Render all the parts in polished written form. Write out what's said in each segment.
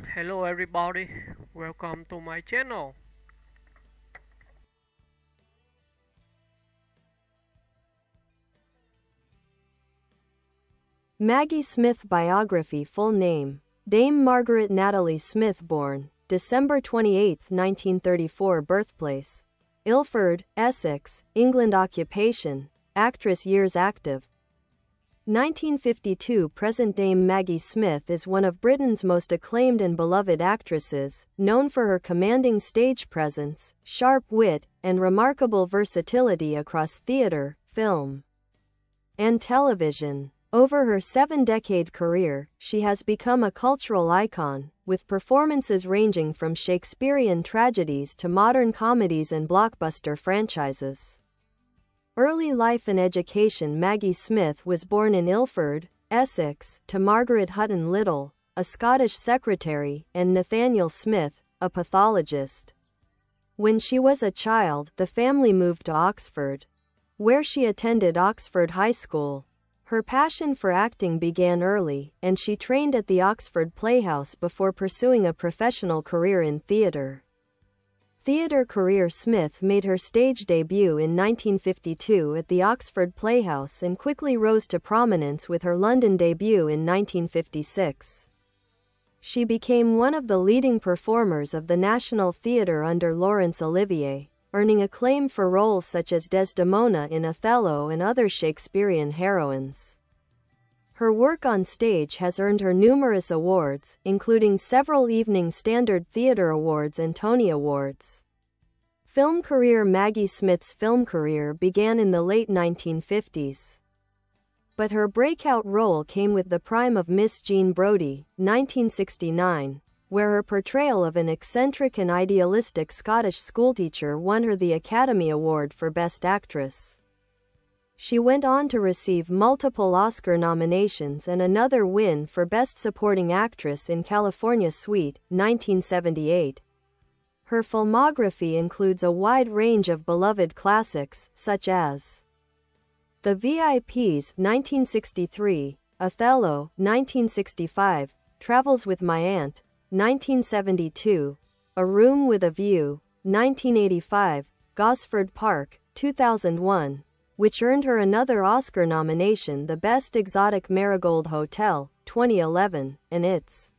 Hello everybody, welcome to my channel. Maggie Smith Biography. Full name: Dame Margaret Natalie Smith, born December 28, 1934. Birthplace: Ilford, Essex, England. Occupation: actress. Years active: 1952 present. Dame Maggie Smith is one of Britain's most acclaimed and beloved actresses, known for her commanding stage presence, sharp wit, and remarkable versatility across theatre, film, and television. Over her 7-decade career, she has become a cultural icon, with performances ranging from Shakespearean tragedies to modern comedies and blockbuster franchises. Early life and education. Maggie Smith was born in Ilford, Essex, to Margaret Hutton Little, a Scottish secretary, and Nathaniel Smith, a pathologist. When she was a child, the family moved to Oxford, where she attended Oxford High School. Her passion for acting began early, and she trained at the Oxford Playhouse before pursuing a professional career in theatre. Theatre career. Smith made her stage debut in 1952 at the Oxford Playhouse and quickly rose to prominence with her London debut in 1956. She became one of the leading performers of the National Theatre under Laurence Olivier, earning acclaim for roles such as Desdemona in Othello and other Shakespearean heroines. Her work on stage has earned her numerous awards, including several Evening Standard Theatre Awards and Tony Awards. Film career. Maggie Smith's film career began in the late 1950s. But her breakout role came with the prime of Miss Jean Brodie, 1969, where her portrayal of an eccentric and idealistic Scottish schoolteacher won her the Academy Award for Best Actress. She went on to receive multiple Oscar nominations and another win for Best Supporting Actress in California Suite, 1978. Her filmography includes a wide range of beloved classics, such as The VIPs, 1963, Othello, 1965, Travels with My Aunt, 1972, A Room with a View, 1985, Gosford Park, 2001, which earned her another Oscar nomination, The Best Exotic Marigold Hotel, 2011, and its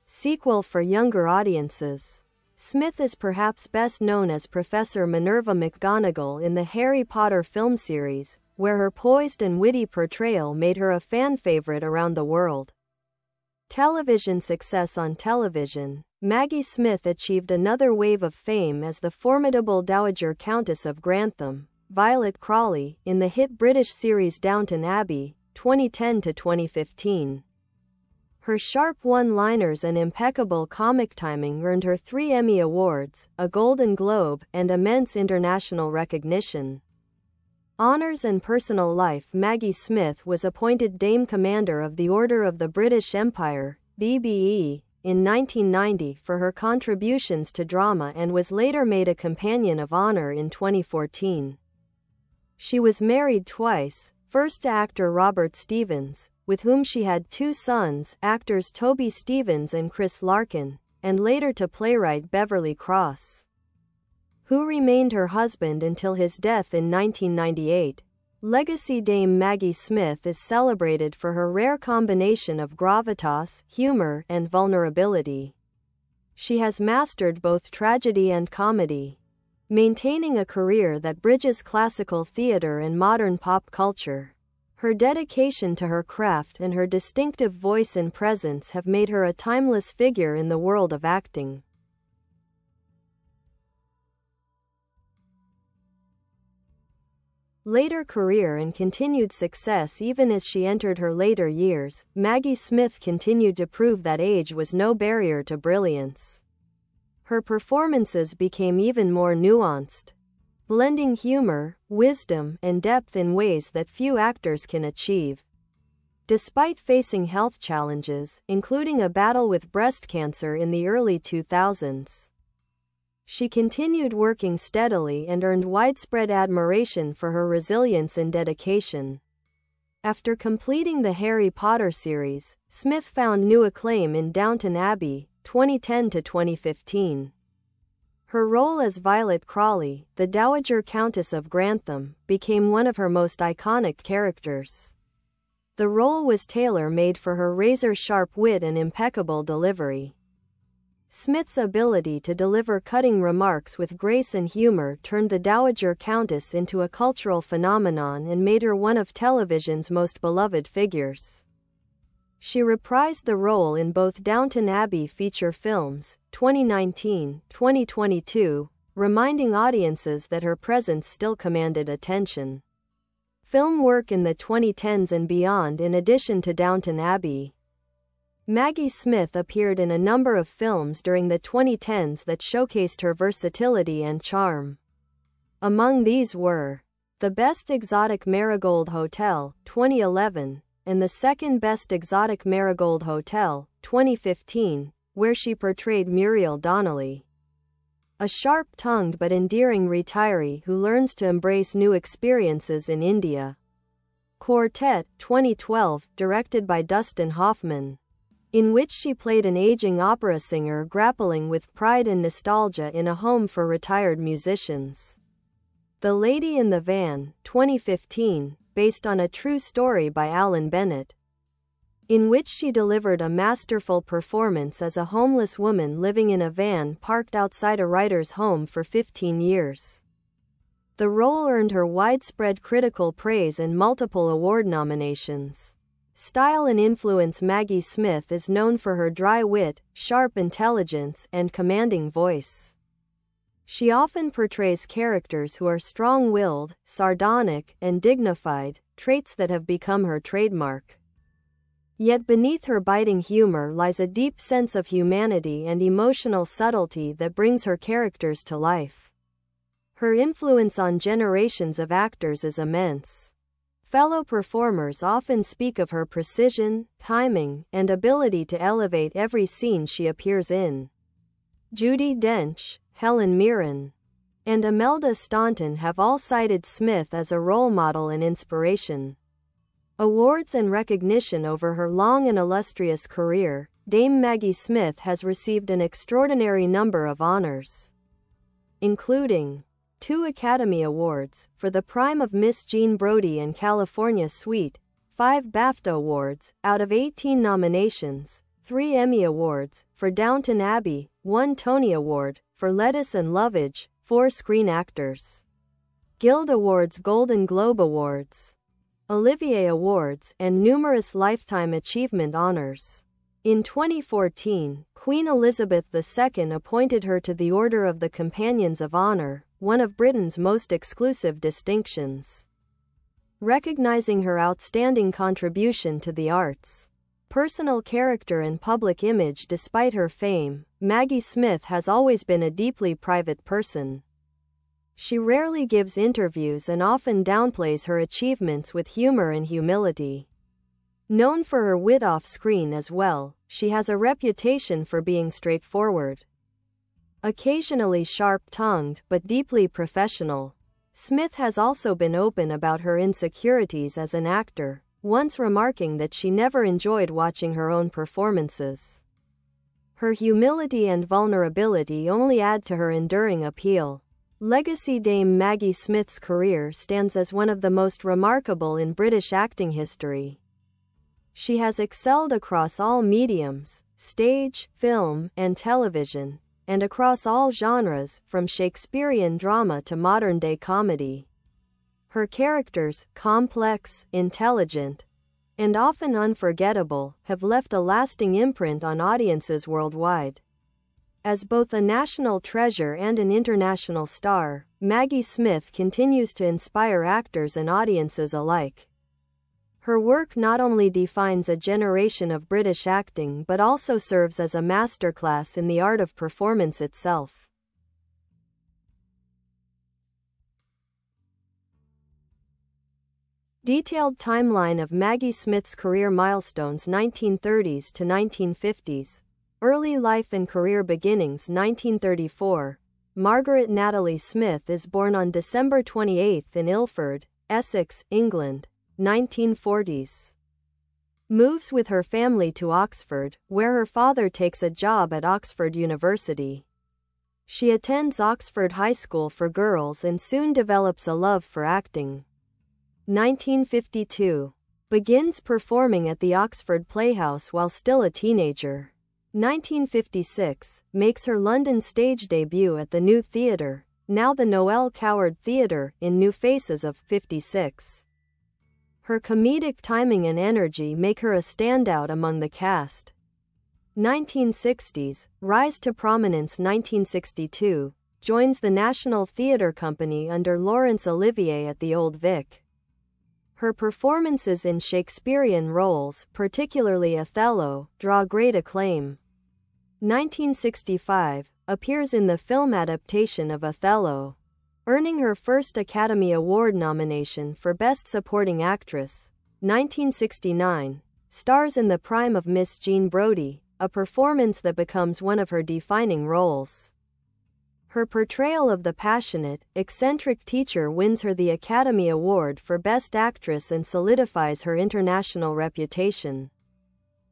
sequel for younger audiences. Smith is perhaps best known as Professor Minerva McGonagall in the Harry Potter film series, where her poised and witty portrayal made her a fan favorite around the world. Television success. On television, Maggie Smith achieved another wave of fame as the formidable Dowager Countess of Grantham, Violet Crawley, in the hit British series Downton Abbey, 2010 to 2015. Her sharp one-liners and impeccable comic timing earned her 3 Emmy Awards, a Golden Globe, and immense international recognition. Honors and personal life. Maggie Smith was appointed Dame Commander of the Order of the British Empire, DBE, in 1990 for her contributions to drama and was later made a Companion of Honor in 2014. She was married twice, first to actor Robert Stevens, with whom she had 2 sons, actors Toby Stevens and Chris Larkin, and later to playwright Beverly Cross, who remained her husband until his death in 1998. Legacy. Dame Maggie Smith is celebrated for her rare combination of gravitas, humor, and vulnerability. She has mastered both tragedy and comedy, maintaining a career that bridges classical theater and modern pop culture. Her dedication to her craft and her distinctive voice and presence have made her a timeless figure in the world of acting. Later career and continued success. Even as she entered her later years, Maggie Smith continued to prove that age was no barrier to brilliance. Her performances became even more nuanced, blending humor, wisdom, and depth in ways that few actors can achieve. Despite facing health challenges, including a battle with breast cancer in the early 2000s, she continued working steadily and earned widespread admiration for her resilience and dedication. After completing the Harry Potter series, Smith found new acclaim in Downton Abbey, 2010 to 2015. Her role as Violet Crawley, the Dowager Countess of Grantham, became one of her most iconic characters. The role was tailor-made for her razor-sharp wit and impeccable delivery. Smith's ability to deliver cutting remarks with grace and humor turned the Dowager Countess into a cultural phenomenon and made her one of television's most beloved figures. She reprised the role in both Downton Abbey feature films, 2019-2022, reminding audiences that her presence still commanded attention. Film work in the 2010s and beyond. In addition to Downton Abbey, Maggie Smith appeared in a number of films during the 2010s that showcased her versatility and charm. Among these were The Best Exotic Marigold Hotel, 2011, and The Second Best Exotic Marigold Hotel, 2015, where she portrayed Muriel Donnelly, a sharp-tongued but endearing retiree who learns to embrace new experiences in India. Quartet, 2012, directed by Dustin Hoffman, in which she played an aging opera singer grappling with pride and nostalgia in a home for retired musicians. The Lady in the Van, 2015, based on a true story by Alan Bennett, in which she delivered a masterful performance as a homeless woman living in a van parked outside a writer's home for 15 years. The role earned her widespread critical praise and multiple award nominations. Style and influence. Maggie Smith is known for her dry wit, sharp intelligence, and commanding voice. She often portrays characters who are strong-willed, sardonic, and dignified, traits that have become her trademark. Yet beneath her biting humor lies a deep sense of humanity and emotional subtlety that brings her characters to life. Her influence on generations of actors is immense. Fellow performers often speak of her precision, timing, and ability to elevate every scene she appears in. Judi Dench, Helen Mirren, and Imelda Staunton have all cited Smith as a role model and inspiration. Awards and recognition. Over her long and illustrious career, Dame Maggie Smith has received an extraordinary number of honors, including 2 Academy Awards for The Prime of Miss Jean Brodie and California Suite, 5 BAFTA Awards out of 18 nominations, 3 Emmy Awards for Downton Abbey, 1 Tony Award for Lettuce and Lovage, 4 Screen Actors Guild Awards, Golden Globe Awards, Olivier Awards, and numerous Lifetime Achievement honors. In 2014, Queen Elizabeth II appointed her to the Order of the Companions of Honor, one of Britain's most exclusive distinctions, recognizing her outstanding contribution to the arts. Personal character and public image. Despite her fame, Maggie Smith has always been a deeply private person. She rarely gives interviews and often downplays her achievements with humor and humility. Known for her wit off-screen as well, she has a reputation for being straightforward, occasionally sharp-tongued, but deeply professional. Smith has also been open about her insecurities as an actor, once remarking that she never enjoyed watching her own performances. Her humility and vulnerability only add to her enduring appeal. Legacy. Dame Maggie Smith's career stands as one of the most remarkable in British acting history. She has excelled across all mediums, stage, film, and television, and across all genres, from Shakespearean drama to modern-day comedy. Her characters, complex, intelligent, and often unforgettable, have left a lasting imprint on audiences worldwide. As both a national treasure and an international star, Maggie Smith continues to inspire actors and audiences alike. Her work not only defines a generation of British acting but also serves as a masterclass in the art of performance itself. Detailed timeline of Maggie Smith's career milestones: 1930s to 1950s. Early life and career beginnings. 1934. Margaret Natalie Smith is born on December 28 in Ilford, Essex, England. 1940s. Moves with her family to Oxford, where her father takes a job at Oxford University. She attends Oxford High School for Girls and soon develops a love for acting. 1952. Begins performing at the Oxford Playhouse while still a teenager. 1956. Makes her London stage debut at the New Theatre, now the Noel Coward Theatre, in New Faces of 56. Her comedic timing and energy make her a standout among the cast. 1960s. Rise to prominence. 1962. Joins the National Theatre Company under Laurence Olivier at the Old Vic. Her performances in Shakespearean roles, particularly Othello, draw great acclaim. 1965. Appears in the film adaptation of Othello, earning her first Academy Award nomination for Best Supporting Actress. 1969. Stars in The Prime of Miss Jean Brodie, a performance that becomes one of her defining roles. Her portrayal of the passionate, eccentric teacher wins her the Academy Award for Best Actress and solidifies her international reputation.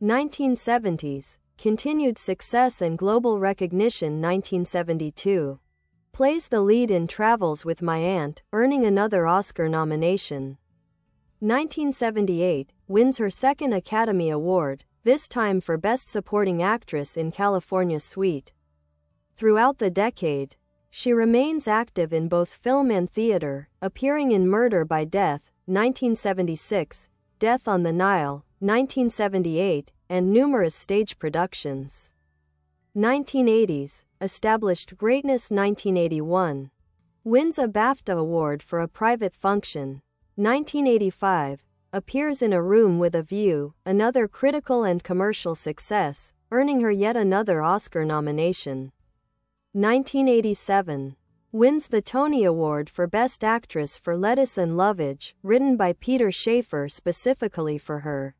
1970s. Continued success and global recognition. 1972. Plays the lead in Travels with My Aunt, earning another Oscar nomination. 1978. Wins her second Academy Award, this time for Best Supporting Actress in California Suite. Throughout the decade, she remains active in both film and theater, appearing in Murder by Death, 1976, Death on the Nile, 1978, and numerous stage productions. 1980s. Established greatness. 1981. Wins a BAFTA Award for a private function. 1985. Appears in A Room with a View, another critical and commercial success, earning her yet another Oscar nomination. 1987. Wins the Tony Award for Best Actress for Lettuce and Lovage, written by Peter Shaffer specifically for her.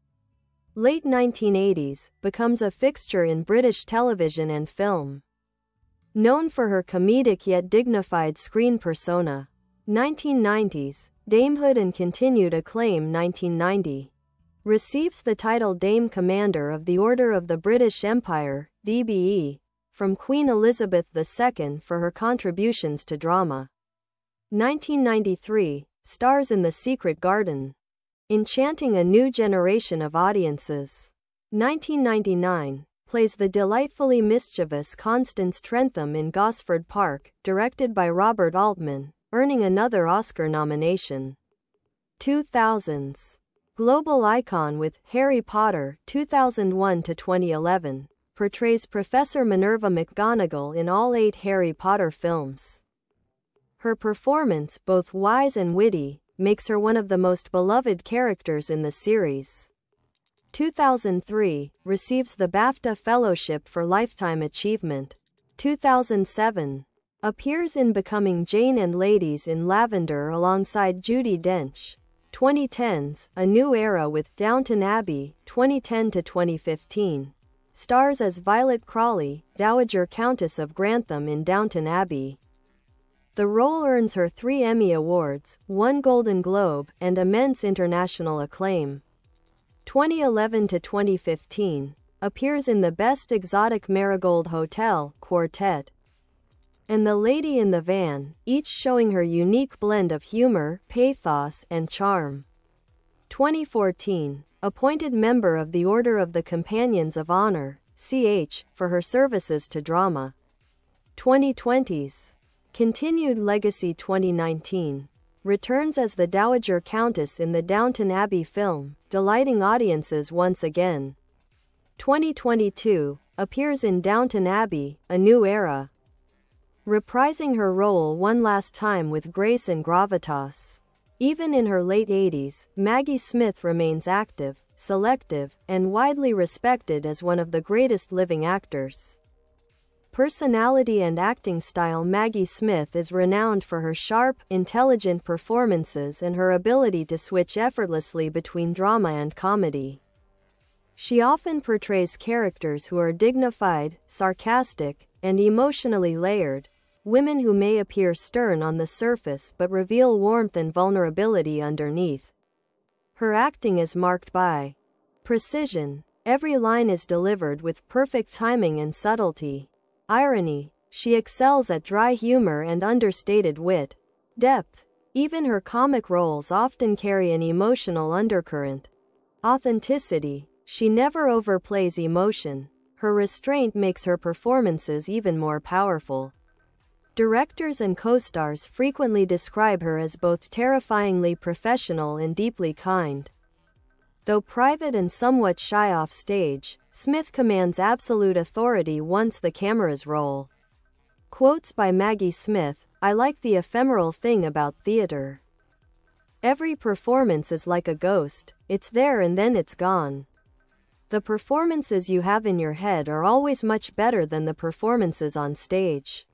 Late 1980s. Becomes a fixture in British television and film. Known for her comedic yet dignified screen persona. 1990s. Damehood and continued acclaim. 1990. Receives the title Dame Commander of the Order of the British Empire, DBE, from Queen Elizabeth II for her contributions to drama. 1993. Stars in The Secret Garden, enchanting a new generation of audiences. 1999. Plays the delightfully mischievous Constance Trentham in Gosford Park, directed by Robert Altman, earning another Oscar nomination. 2000s. Global icon with Harry Potter 2001 to 2011, portrays Professor Minerva McGonagall in all 8 Harry Potter films. Her performance, both wise and witty, makes her one of the most beloved characters in the series. 2003. Receives the BAFTA Fellowship for Lifetime Achievement. 2007. Appears in Becoming Jane and Ladies in Lavender alongside Judi Dench. 2010s. A New Era with Downton Abbey, 2010 to 2015. Stars as Violet Crawley, Dowager Countess of Grantham in Downton Abbey. The role earns her 3 Emmy Awards, 1 Golden Globe, and immense international acclaim. 2011 to 2015. Appears in The Best Exotic Marigold Hotel, Quartet, and The Lady in the Van, each showing her unique blend of humor, pathos, and charm. 2014. Appointed member of the Order of the Companions of Honor, CH, for her services to drama. 2020s. Continued legacy. 2019. Returns as the Dowager Countess in the Downton Abbey film, delighting audiences once again. 2022. Appears in Downton Abbey, A New Era, reprising her role one last time with grace and gravitas. Even in her late 80s, Maggie Smith remains active, selective, and widely respected as one of the greatest living actors. Personality and acting style. Maggie Smith is renowned for her sharp, intelligent performances and her ability to switch effortlessly between drama and comedy. She often portrays characters who are dignified, sarcastic, and emotionally layered, women who may appear stern on the surface but reveal warmth and vulnerability underneath. Her acting is marked by Precision. Every line is delivered with perfect timing and subtlety. Irony. She excels at dry humor and understated wit. Depth. Even her comic roles often carry an emotional undercurrent. Authenticity. She never overplays emotion. Her restraint makes her performances even more powerful. Directors and co-stars frequently describe her as both terrifyingly professional and deeply kind. Though private and somewhat shy off stage, Smith commands absolute authority once the cameras roll. Quotes by Maggie Smith: "I like the ephemeral thing about theater. Every performance is like a ghost, it's there and then it's gone. The performances you have in your head are always much better than the performances on stage.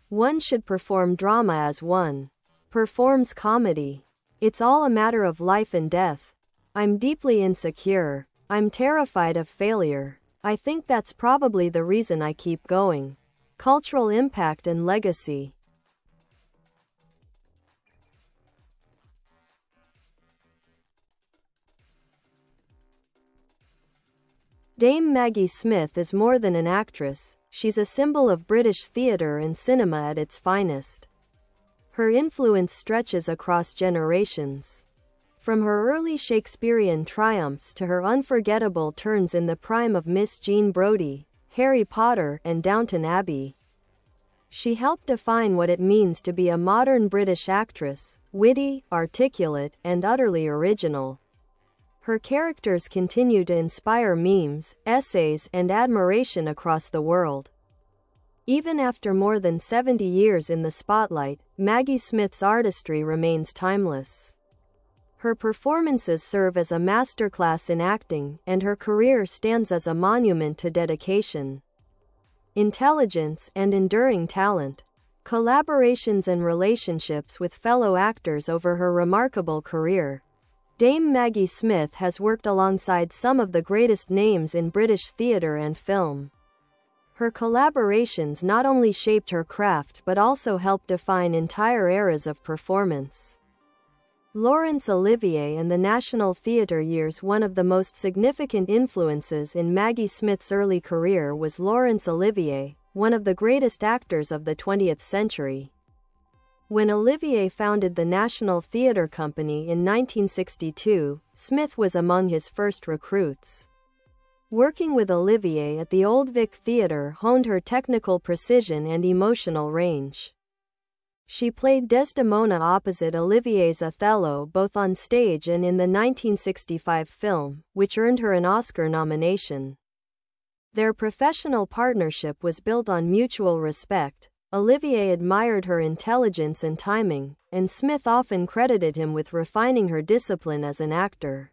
One should perform drama as one performs comedy. It's all a matter of life and death. I'm deeply insecure. I'm terrified of failure. I think that's probably the reason I keep going." Cultural impact and legacy. Dame Maggie Smith is more than an actress, she's a symbol of British theatre and cinema at its finest. Her influence stretches across generations. From her early Shakespearean triumphs to her unforgettable turns in the prime of Miss Jean Brodie, Harry Potter, and Downton Abbey. She helped define what it means to be a modern British actress, witty, articulate, and utterly original. Her characters continue to inspire memes, essays, and admiration across the world. Even after more than 70 years in the spotlight, Maggie Smith's artistry remains timeless. Her performances serve as a masterclass in acting, and her career stands as a monument to dedication, intelligence, and enduring talent. Collaborations and relationships with fellow actors over her remarkable career. Dame Maggie Smith has worked alongside some of the greatest names in British theatre and film. Her collaborations not only shaped her craft but also helped define entire eras of performance. Laurence Olivier and the National Theatre years. One of the most significant influences in Maggie Smith's early career was Laurence Olivier, one of the greatest actors of the 20th century. When Olivier founded the National Theatre Company in 1962, Smith was among his first recruits. Working with Olivier at the Old Vic Theatre honed her technical precision and emotional range. She played Desdemona opposite Olivier's Othello both on stage and in the 1965 film, which earned her an Oscar nomination. Their professional partnership was built on mutual respect. Olivier admired her intelligence and timing, and Smith often credited him with refining her discipline as an actor.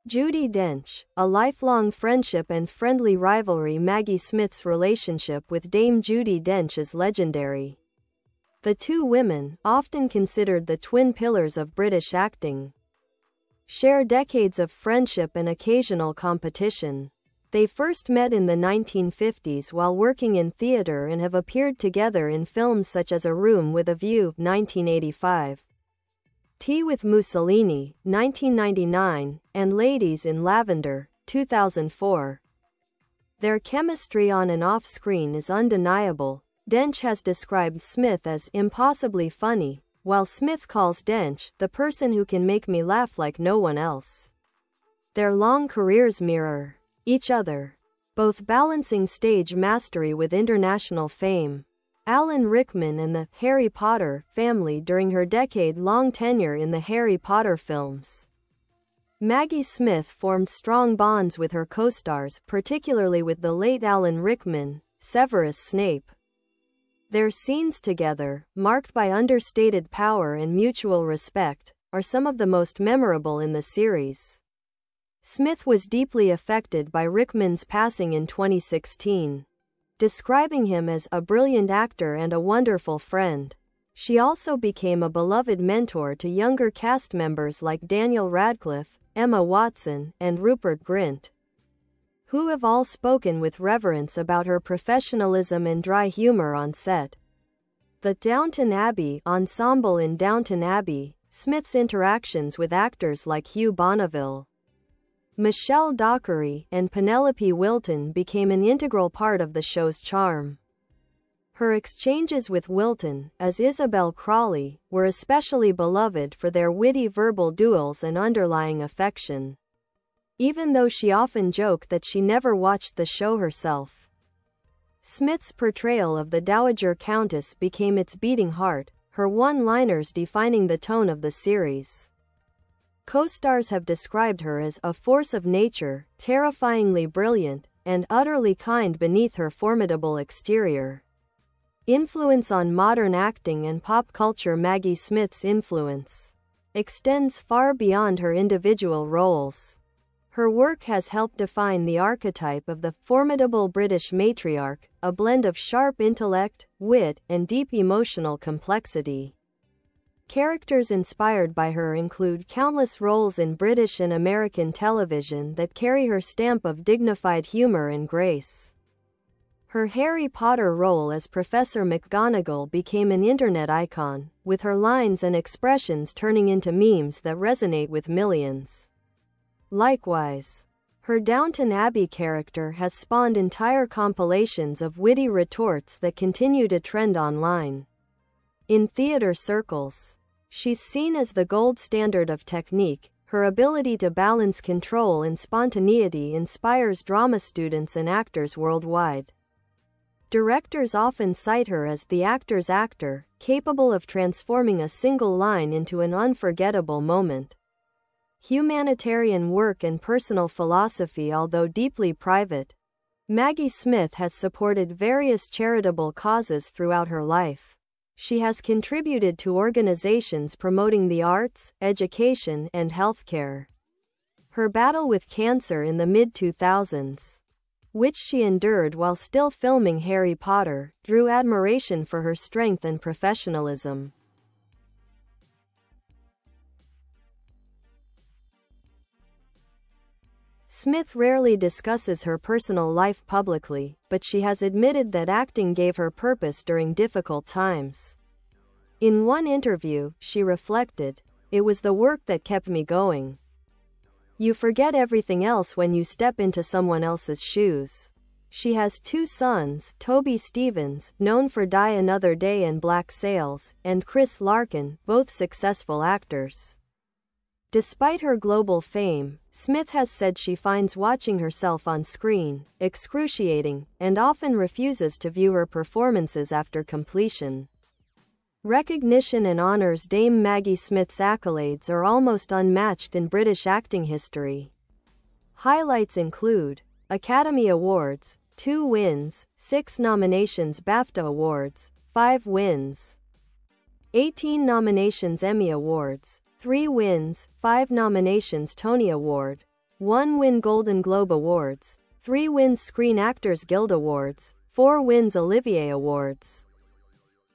Judi Dench, a lifelong friendship and friendly rivalry. Maggie Smith's relationship with Dame Judi Dench is legendary. The two women, often considered the twin pillars of British acting, share decades of friendship and occasional competition. They first met in the 1950s while working in theatre and have appeared together in films such as A Room with a View, 1985, Tea with Mussolini, 1999, and Ladies in Lavender, 2004. Their chemistry on and off screen is undeniable. Dench has described Smith as impossibly funny, while Smith calls Dench the person who can make me laugh like no one else. Their long careers mirror each other, both balancing stage mastery with international fame. Alan Rickman and the Harry Potter family during her decade-long tenure in the Harry Potter films. Maggie Smith formed strong bonds with her co-stars, particularly with the late Alan Rickman, Severus Snape. Their scenes together, marked by understated power and mutual respect, are some of the most memorable in the series. Smith was deeply affected by Rickman's passing in 2016, describing him as a brilliant actor and a wonderful friend. She also became a beloved mentor to younger cast members like Daniel Radcliffe, Emma Watson, and Rupert Grint, who have all spoken with reverence about her professionalism and dry humor on set. The Downton Abbey ensemble. In Downton Abbey, Smith's interactions with actors like Hugh Bonneville, Michelle Dockery and Penelope Wilton became an integral part of the show's charm. Her exchanges with Wilton, as Isabel Crawley, were especially beloved for their witty verbal duels and underlying affection. Even though she often joked that she never watched the show herself. Smith's portrayal of the Dowager Countess became its beating heart, her one-liners defining the tone of the series. Co-stars have described her as a force of nature, terrifyingly brilliant, and utterly kind beneath her formidable exterior. Influence on modern acting and pop culture. Maggie Smith's influence extends far beyond her individual roles. Her work has helped define the archetype of the formidable British matriarch, a blend of sharp intellect, wit, and deep emotional complexity. Characters inspired by her include countless roles in British and American television that carry her stamp of dignified humor and grace. Her Harry Potter role as Professor McGonagall became an internet icon, with her lines and expressions turning into memes that resonate with millions. Likewise, her Downton Abbey character has spawned entire compilations of witty retorts that continue to trend online. In theater circles, she's seen as the gold standard of technique. Her ability to balance control and spontaneity inspires drama students and actors worldwide. Directors often cite her as the actor's actor, capable of transforming a single line into an unforgettable moment. Humanitarian work and personal philosophy. Although deeply private, Maggie Smith has supported various charitable causes throughout her life. She has contributed to organizations promoting the arts, education, and healthcare. Her battle with cancer in the mid-2000s, which she endured while still filming Harry Potter, drew admiration for her strength and professionalism. Smith rarely discusses her personal life publicly, but she has admitted that acting gave her purpose during difficult times. In one interview, she reflected, "It was the work that kept me going. You forget everything else when you step into someone else's shoes." She has two sons, Toby Stephens, known for Die Another Day and Black Sails, and Chris Larkin, both successful actors. Despite her global fame, Smith has said she finds watching herself on screen excruciating, and often refuses to view her performances after completion. Recognition and honors. Dame Maggie Smith's accolades are almost unmatched in British acting history. Highlights include Academy Awards, 2 wins, 6 nominations, BAFTA Awards, 5 wins, 18 nominations, Emmy Awards, 3 wins, 5 nominations, Tony Award, 1 win, Golden Globe Awards, 3 wins, Screen Actors Guild Awards, 4 wins, Olivier Awards.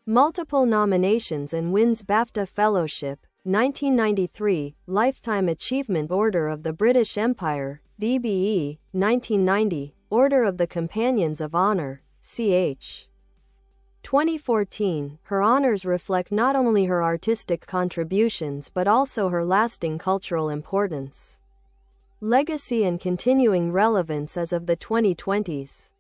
Multiple nominations and wins. BAFTA Fellowship, 1993, Lifetime Achievement Order of the British Empire, DBE, 1990, Order of the Companions of Honor, CH. 2014, her honors reflect not only her artistic contributions but also her lasting cultural importance, legacy and continuing relevance. As of the 2020s,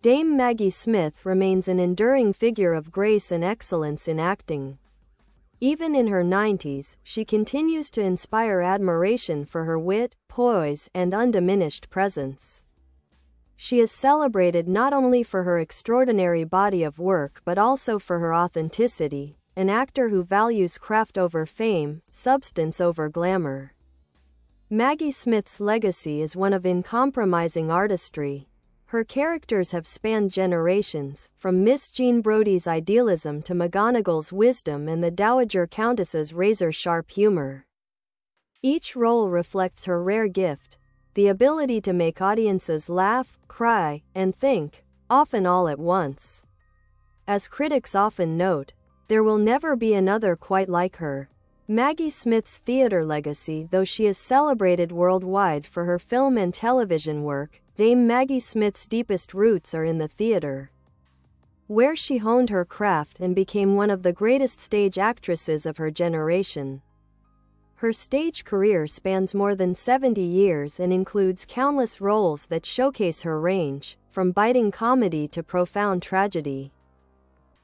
Dame Maggie Smith remains an enduring figure of grace and excellence in acting. Even in her 90s, she continues to inspire admiration for her wit, poise, and undiminished presence. She is celebrated not only for her extraordinary body of work but also for her authenticity, an actor who values craft over fame, substance over glamour. Maggie Smith's legacy is one of uncompromising artistry. Her characters have spanned generations, from Miss Jean Brodie's idealism to McGonagall's wisdom and the Dowager Countess's razor-sharp humor. Each role reflects her rare gift, the ability to make audiences laugh, cry, and think, often all at once. As critics often note, there will never be another quite like her. Maggie Smith's theater legacy. Though she is celebrated worldwide for her film and television work, Dame Maggie Smith's deepest roots are in the theater, where she honed her craft and became one of the greatest stage actresses of her generation. Her stage career spans more than 70 years and includes countless roles that showcase her range, from biting comedy to profound tragedy.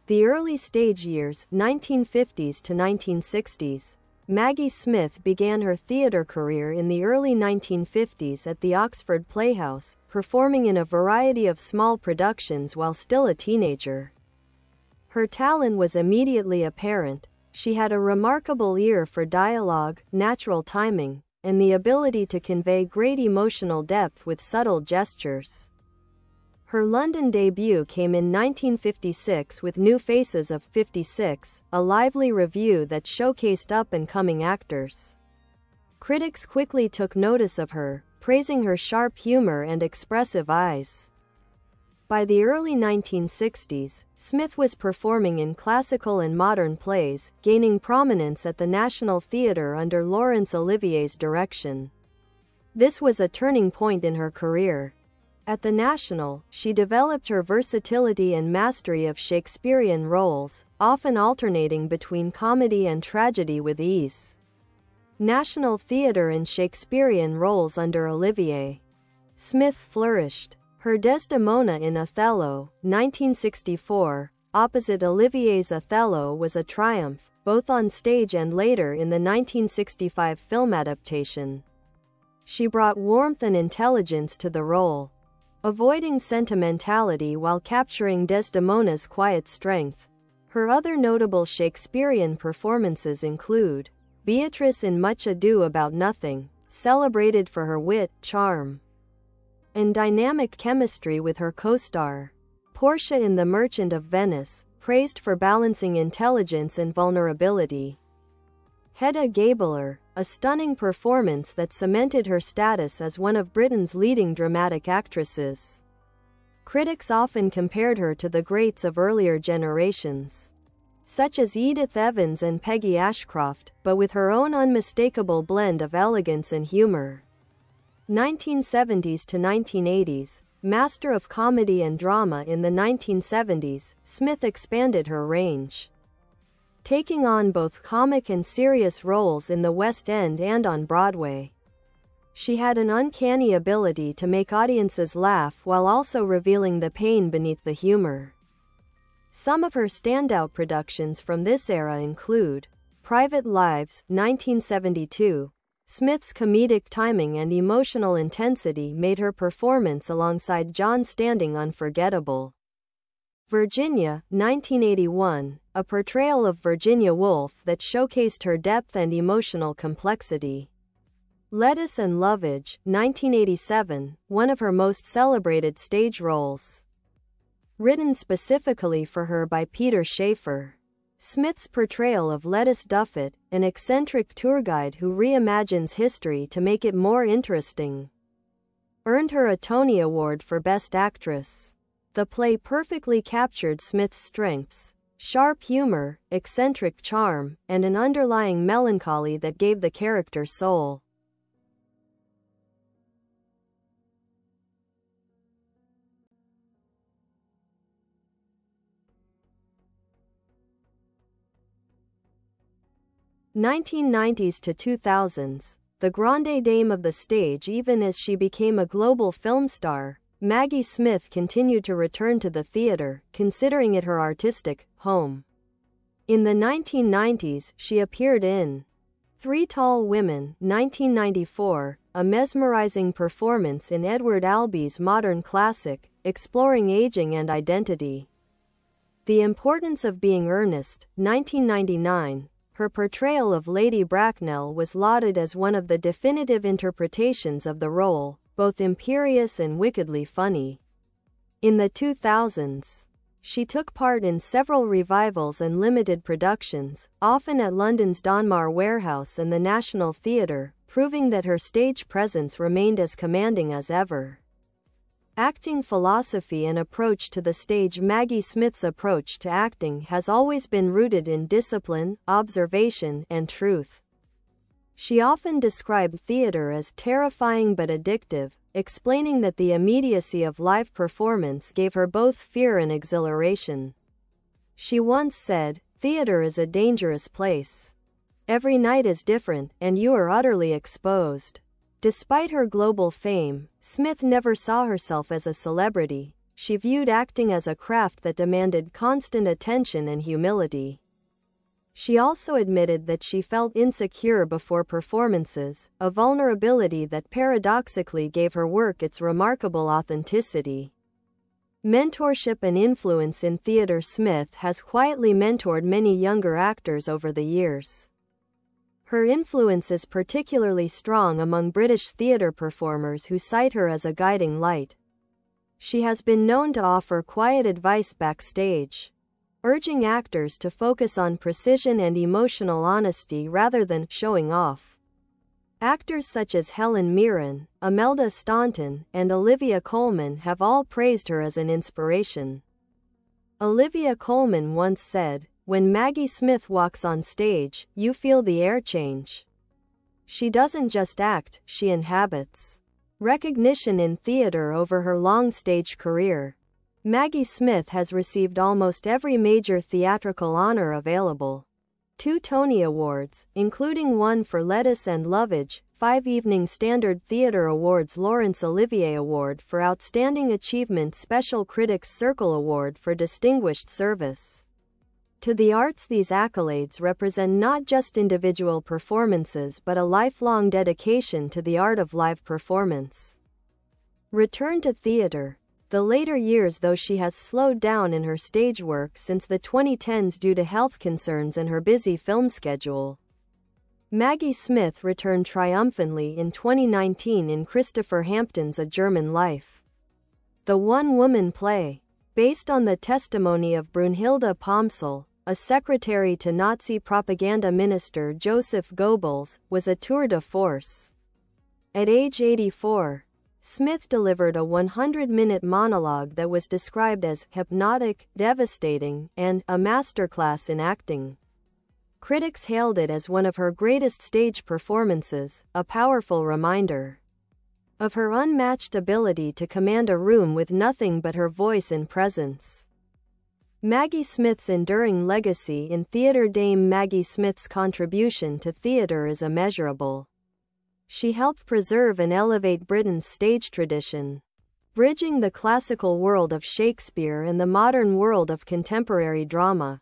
The early stage years, 1950s to 1960s. Maggie Smith began her theater career in the early 1950s at the Oxford Playhouse, performing in a variety of small productions while still a teenager. Her talent was immediately apparent. She had a remarkable ear for dialogue, natural timing, and the ability to convey great emotional depth with subtle gestures. Her London debut came in 1956 with New Faces of 56, a lively revue that showcased up-and-coming actors. Critics quickly took notice of her, praising her sharp humor and expressive eyes. By the early 1960s, Smith was performing in classical and modern plays, gaining prominence at the National Theatre under Laurence Olivier's direction. This was a turning point in her career. At the National, she developed her versatility and mastery of Shakespearean roles, often alternating between comedy and tragedy with ease. National Theatre and Shakespearean roles under Olivier. Smith flourished. Her Desdemona in Othello, 1964, opposite Olivier's Othello was a triumph, both on stage and later in the 1965 film adaptation. She brought warmth and intelligence to the role, avoiding sentimentality while capturing Desdemona's quiet strength. Her other notable Shakespearean performances include Beatrice in Much Ado About Nothing, celebrated for her wit, charm, and dynamic chemistry with her co-star. Portia in The Merchant of Venice, praised for balancing intelligence and vulnerability. Hedda Gabler, a stunning performance that cemented her status as one of Britain's leading dramatic actresses. Critics often compared her to the greats of earlier generations, such as Edith Evans and Peggy Ashcroft, but with her own unmistakable blend of elegance and humor. 1970s to 1980s. Master of comedy and drama in the 1970s, Smith expanded her range, taking on both comic and serious roles in the West End and on Broadway. She had an uncanny ability to make audiences laugh while also revealing the pain beneath the humor. Some of her standout productions from this era include Private Lives, 1972. Smith's comedic timing and emotional intensity made her performance alongside John Standing unforgettable. Virginia, 1981, a portrayal of Virginia Woolf that showcased her depth and emotional complexity. Lettuce and Lovage, 1987, one of her most celebrated stage roles, written specifically for her by Peter Shaffer. Smith's portrayal of Lettuce Duffet, an eccentric tour guide who reimagines history to make it more interesting, earned her a Tony Award for Best Actress. The play perfectly captured Smith's strengths, sharp humor, eccentric charm, and an underlying melancholy that gave the character soul. '90s to 2000s, the grande dame of the stage. Even as she became a global film star, Maggie Smith continued to return to the theater, considering it her artistic home. In the 1990s, she appeared in Three Tall Women, 1994, a mesmerizing performance in Edward Albee's modern classic, exploring aging and identity. The Importance of Being Earnest, 1999. Her portrayal of Lady Bracknell was lauded as one of the definitive interpretations of the role, both imperious and wickedly funny. In the 2000s, she took part in several revivals and limited productions, often at London's Donmar Warehouse and the National Theatre, proving that her stage presence remained as commanding as ever. Acting philosophy and approach to the stage. Maggie Smith's approach to acting has always been rooted in discipline, observation, and truth. She often described theater as terrifying but addictive, explaining that the immediacy of live performance gave her both fear and exhilaration. She once said, "Theater is a dangerous place. Every night is different, and you are utterly exposed. Despite her global fame, Smith never saw herself as a celebrity. She viewed acting as a craft that demanded constant attention and humility. She also admitted that she felt insecure before performances, a vulnerability that paradoxically gave her work its remarkable authenticity. Mentorship and influence in theatre. Smith has quietly mentored many younger actors over the years. Her influence is particularly strong among British theatre performers who cite her as a guiding light. She has been known to offer quiet advice backstage, urging actors to focus on precision and emotional honesty rather than showing off. Actors such as Helen Mirren, Imelda Staunton, and Olivia Colman have all praised her as an inspiration. Olivia Colman once said, "When Maggie Smith walks on stage, you feel the air change. She doesn't just act, she inhabits." Recognition in theatre. Over her long stage career, Maggie Smith has received almost every major theatrical honor available. 2 Tony Awards, including one for Lettuce and Lovage, 5 Evening Standard Theatre Awards, Laurence Olivier Award for Outstanding Achievement, Special Critics Circle Award for Distinguished Service to the arts. These accolades represent not just individual performances but a lifelong dedication to the art of live performance. Return to theatre. The later years, though she has slowed down in her stage work since the 2010s due to health concerns and her busy film schedule. Maggie Smith returned triumphantly in 2019 in Christopher Hampton's A German Life, the one-woman play. Based on the testimony of Brunhilde Pomsel, a secretary to Nazi propaganda minister Joseph Goebbels, was a tour de force. At age 84, Smith delivered a 100-minute monologue that was described as hypnotic, devastating, and a masterclass in acting. Critics hailed it as one of her greatest stage performances, a powerful reminder of her unmatched ability to command a room with nothing but her voice and presence. Maggie Smith's enduring legacy in theatre. Dame Maggie Smith's contribution to theatre is immeasurable. She helped preserve and elevate Britain's stage tradition, bridging the classical world of Shakespeare and the modern world of contemporary drama.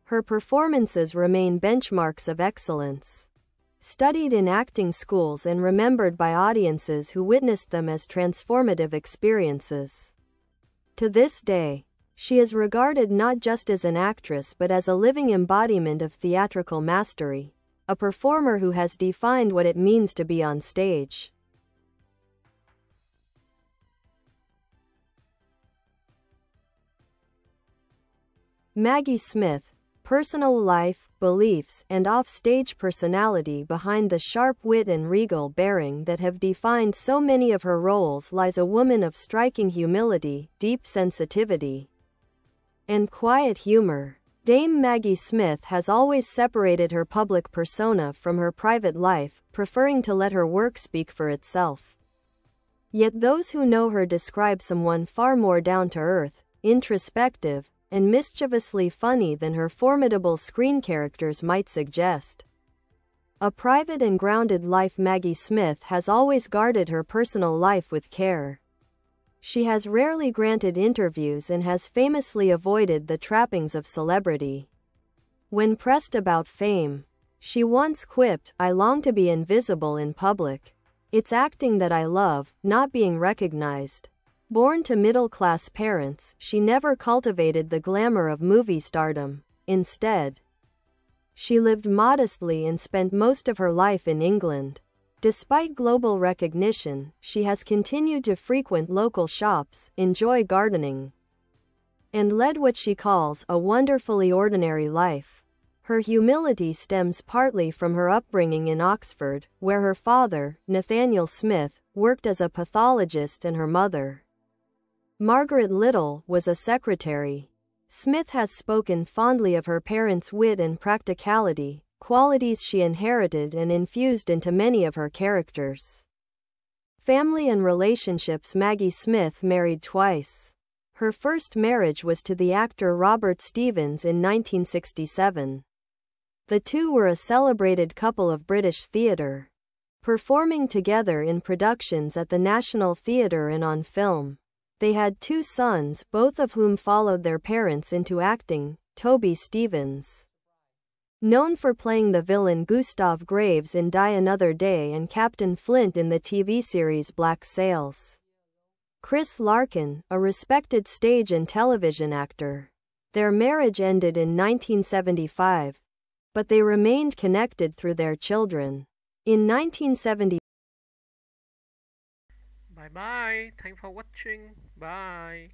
Her performances remain benchmarks of excellence, studied in acting schools and remembered by audiences who witnessed them as transformative experiences. To this day, she is regarded not just as an actress but as a living embodiment of theatrical mastery, a performer who has defined what it means to be on stage. Maggie Smith. Personal life, beliefs, and off-stage personality. Behind the sharp wit and regal bearing that have defined so many of her roles lies a woman of striking humility, deep sensitivity, and quiet humor. Dame Maggie Smith has always separated her public persona from her private life, preferring to let her work speak for itself. Yet those who know her describe someone far more down-to-earth, introspective, and mischievously funny than her formidable screen characters might suggest. A private and grounded life. Maggie Smith has always guarded her personal life with care. She has rarely granted interviews and has famously avoided the trappings of celebrity. When pressed about fame, she once quipped, "I long to be invisible in public. It's acting that I love, not being recognized." Born to middle-class parents, she never cultivated the glamour of movie stardom. Instead, she lived modestly and spent most of her life in England. Despite global recognition, she has continued to frequent local shops, enjoy gardening, and led what she calls a wonderfully ordinary life. Her humility stems partly from her upbringing in Oxford, where her father, Nathaniel Smith, worked as a pathologist and her mother, Margaret Little, was a secretary. Smith has spoken fondly of her parents' wit and practicality, qualities she inherited and infused into many of her characters. Family and relationships. Maggie Smith married twice. Her first marriage was to the actor Robert Stevens in 1967. The two were a celebrated couple of British theatre, performing together in productions at the National Theatre and on film. They had 2 sons, both of whom followed their parents into acting. Toby Stephens, known for playing the villain Gustav Graves in Die Another Day and Captain Flint in the TV series Black Sails. Chris Larkin, a respected stage and television actor. Their marriage ended in 1975, but they remained connected through their children. In 1970. Bye bye. Thanks for watching. Bye.